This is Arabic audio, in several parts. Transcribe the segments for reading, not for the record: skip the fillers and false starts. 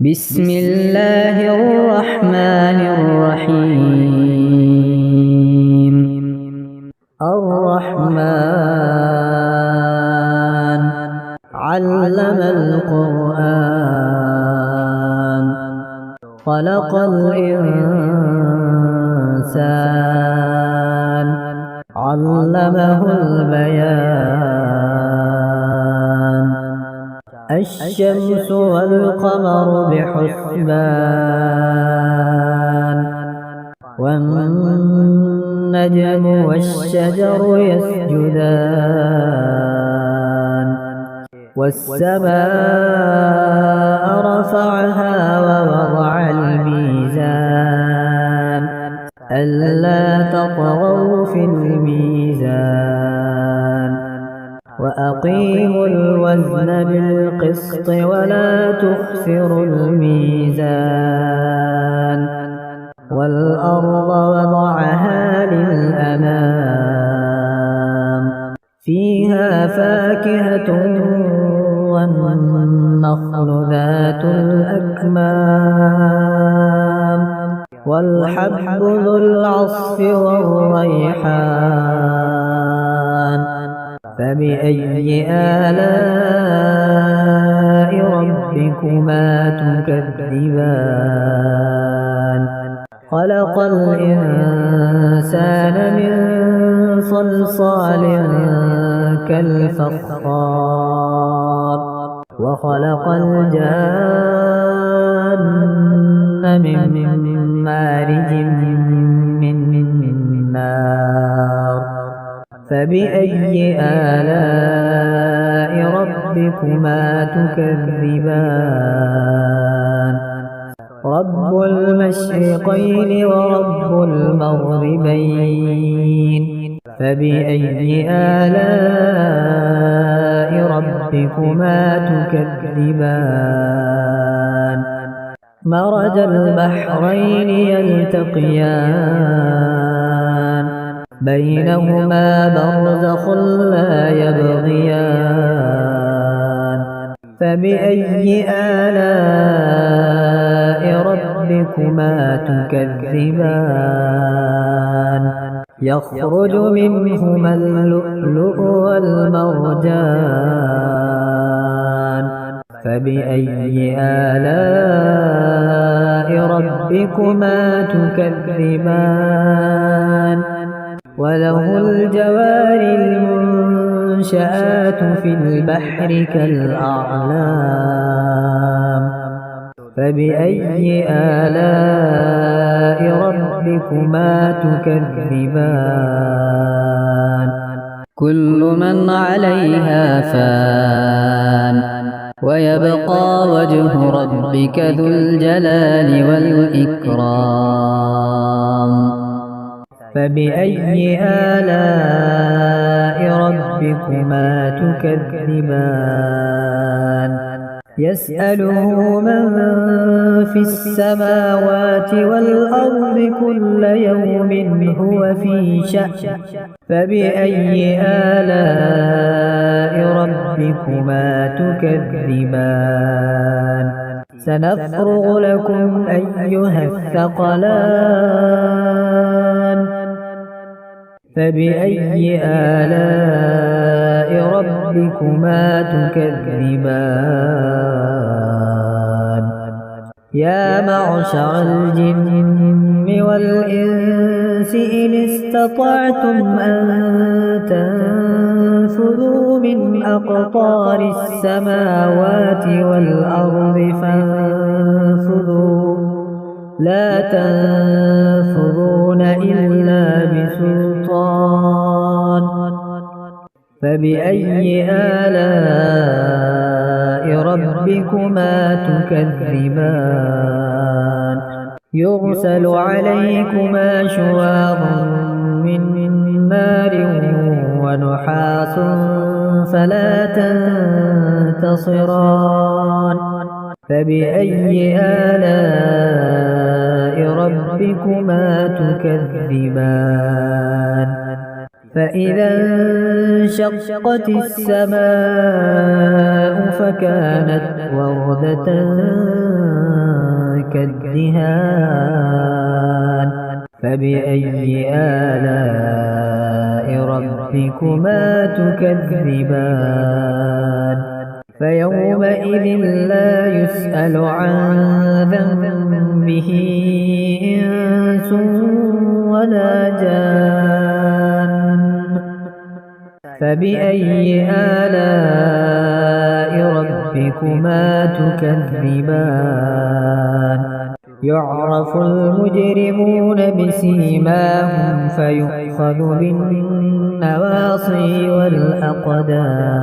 بسم الله الرحمن الرحيم. الرحمن علم القرآن خلق الإنسان علمه البيان. الشمس والقمر بحسبان والنجم والشجر يسجدان والسماء رفعها ووضع الميزان ألا تطغوا في الميزان وأقيموا الوزن بالقسط ولا تخسروا الميزان والأرض وضعها للأنام فيها فاكهة والنخل ذات الأكمام والحب ذو العصف والريحان. فبأي آلاء ربكما تكذبان؟ خلق الإنسان من صلصال كالفخار وخلق الجان من مارج من نار. فبأي آلاء ربكما تكذبان؟ رب المشرقين ورب المغربين. فبأي آلاء ربكما تكذبان؟ مرج البحرين يلتقيان بينهما برزخ لا يبغيان. فبأي آلاء ربكما تكذبان؟ يخرج منهما اللؤلؤ والمرجان. فبأي آلاء ربكما تكذبان؟ وله الجوار المنشآت في البحر كالأعلام. فبأي آلاء ربكما تكذبان؟ كل من عليها فان ويبقى وجه ربك ذو الجلال والإكرام. فبأي آلاء ربكما تكذبان؟ يسأله من في السماوات والأرض كل يوم هو في شأن. فبأي آلاء ربكما تكذبان؟ سنفرغ لكم أيها الثقلان. فبأي آلاء ربكما تكذبان؟ يا معشر الجن والإنس إن استطعتم أن تنفذوا من أقطار السماوات والأرض فانفذوا لا تنفذون إلا بسلطان. فبأي آلاء ربكما تكذبان؟ يرسل عليكما شواظ من نار ونحاس فلا تنتصران. فبأي آلاء ربكما تكذبان؟ فإذا انشقت السماء فكانت وردة كالدهان فبأي آلاء ربكما تكذبان فيومئذ لا يسأل عن ذنبه إنس ولا جان فبأي آلاء ربكما تكذبان يعرف المجرمون بسيماهم فيؤخذ بالنواصي والأقدام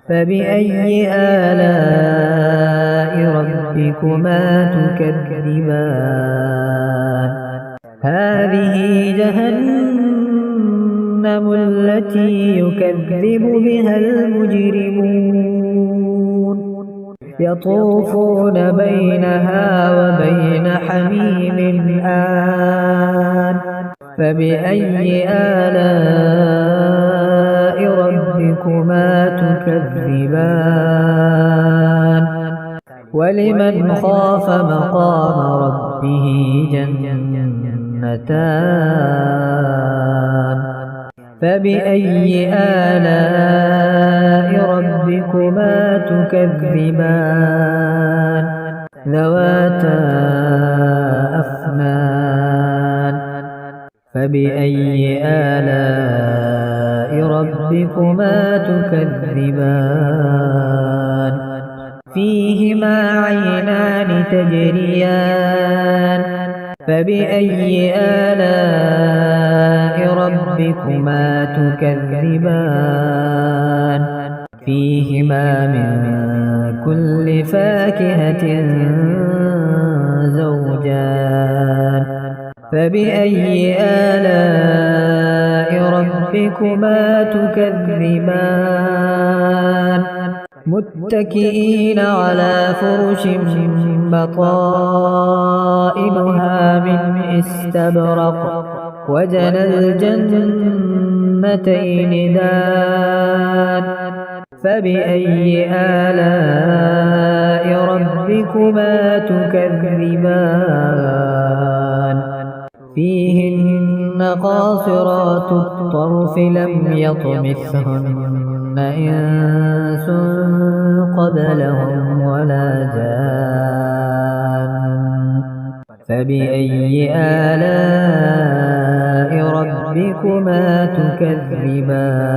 فبأي آلاء ربكما تكذبان هذه جهنم التي يكذب بها المجرمون يطوفون بينها وبين حميم آن فبأي آلاء ربكما تكذبان ولمن خاف مقام ربه جنتان فبأي آلاء ربكما تكذبان ذواتا أفنان فبأي آلاء ربكما تكذبان فيهما عينان تجريان فبأي آلاء ربكما تكذبان فيهما من كل فاكهة زوجان فبأي آلاء ربكما تكذبان متكئين على فرش بطائنها من استبرق وجنى الجنتين دان فبأي آلاء ربكما تكذبان فيهن قاصرات الطرف لم يطمثهن إنس قبلهم ولا جان فبأي آلاء ربكما تكذبان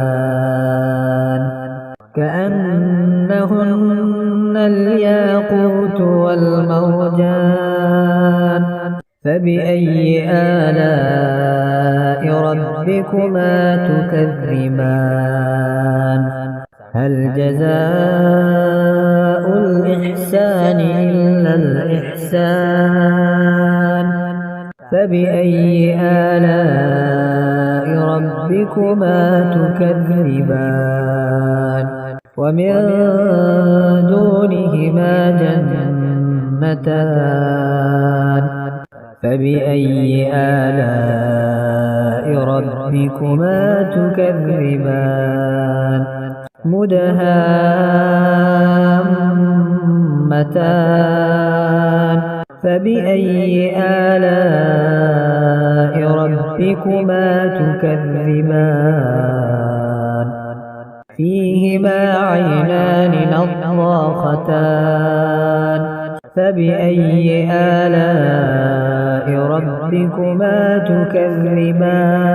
كأنهن الياقوت والمرجان فبأي آلاء ربكما تكذبان هل جزاء الإحسان إلا الإحسان فبأي آلاء ربكما تكذبان ومن دونهما جنتان فبأي آلاء ربكما تكذبان مدهامتان فبأي آلاء ربكما تكذبان فيهما عينان نضاختان فبأي آلاء ربكما تكذبان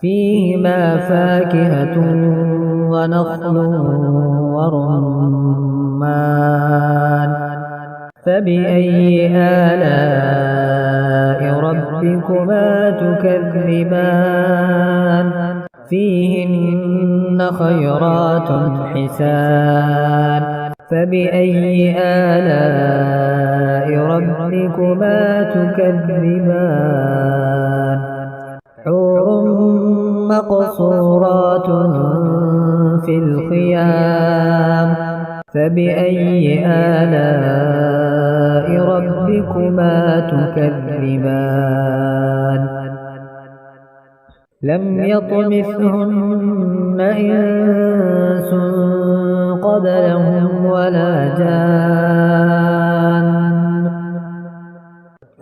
فيهما فاكهة ونخل ورمان فبأي آلاء ربكما تكذبان فيهن خيرات حسان فبأي آلاء ربكما تكذبان حور مقصورات في الخيام فبأي آلاء ربكما تكذبان لم يطمثهن إنس قبلهم ولا جان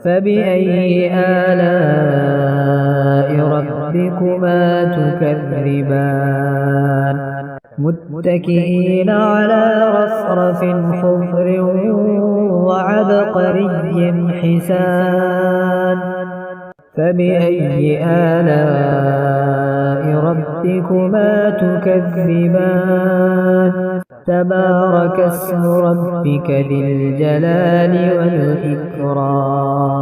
فبأي آلاء ربكما تكذبان متكئين على رفرف خضر وعبقري حسان فبأي آلاء ربكما تكذبان تبارك اسم ربك ذي الجلال والإكرام